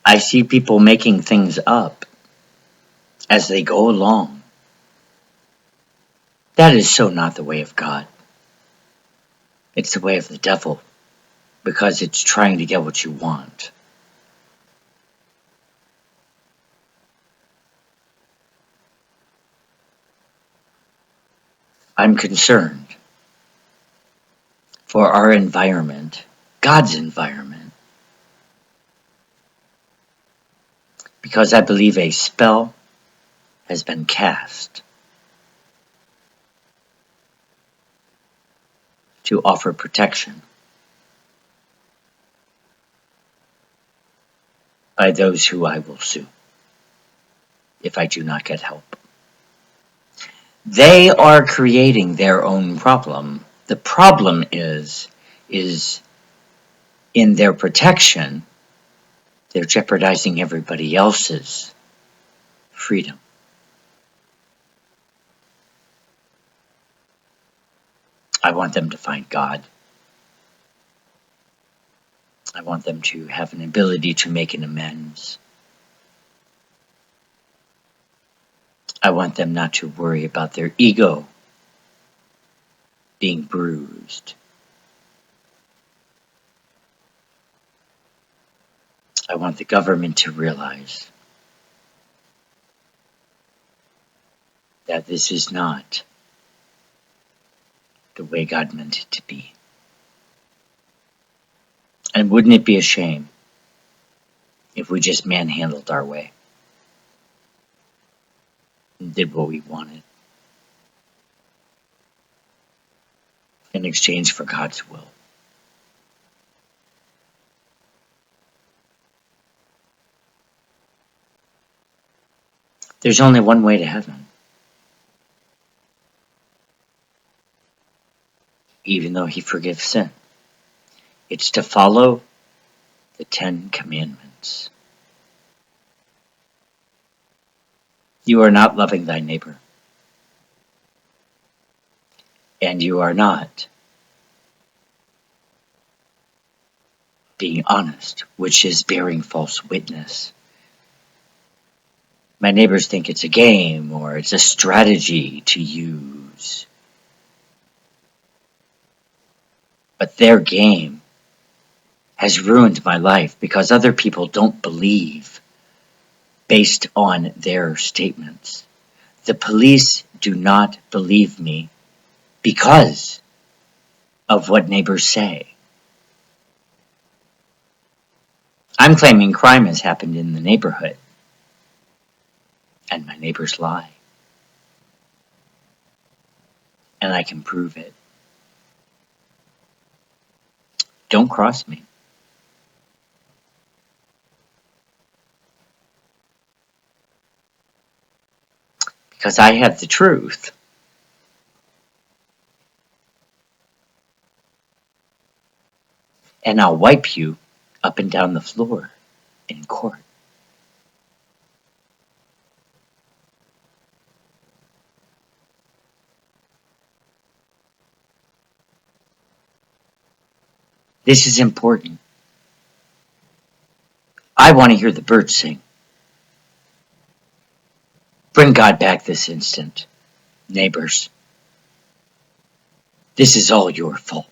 I see people making things up as they go along. That is so not the way of God. It's the way of the devil, because it's trying to get what you want. I'm concerned for our environment, God's environment, because I believe a spell has been cast to offer protection by those who I will sue if I do not get help. They are creating their own problem. The problem is in their protection, they're jeopardizing everybody else's freedom. I want them to find God. I want them to have an ability to make an amends. I want them not to worry about their ego being bruised. I want the government to realize that this is not the way God meant it to be. And wouldn't it be a shame if we just manhandled our way and did what we wanted in exchange for God's will? There's only one way to heaven, even though He forgives sin. It's to follow the 10 Commandments. You are not loving thy neighbor. And you are not being honest, which is bearing false witness. My neighbors think it's a game or it's a strategy to use. But their game has ruined my life because other people don't believe based on their statements. The police do not believe me because of what neighbors say. I'm claiming crime has happened in the neighborhood, and my neighbors lie. And I can prove it. Don't cross me. Because I have the truth. And I'll wipe you up and down the floor in court. This is important. I want to hear the birds sing. Bring God back this instant, neighbors. This is all your fault.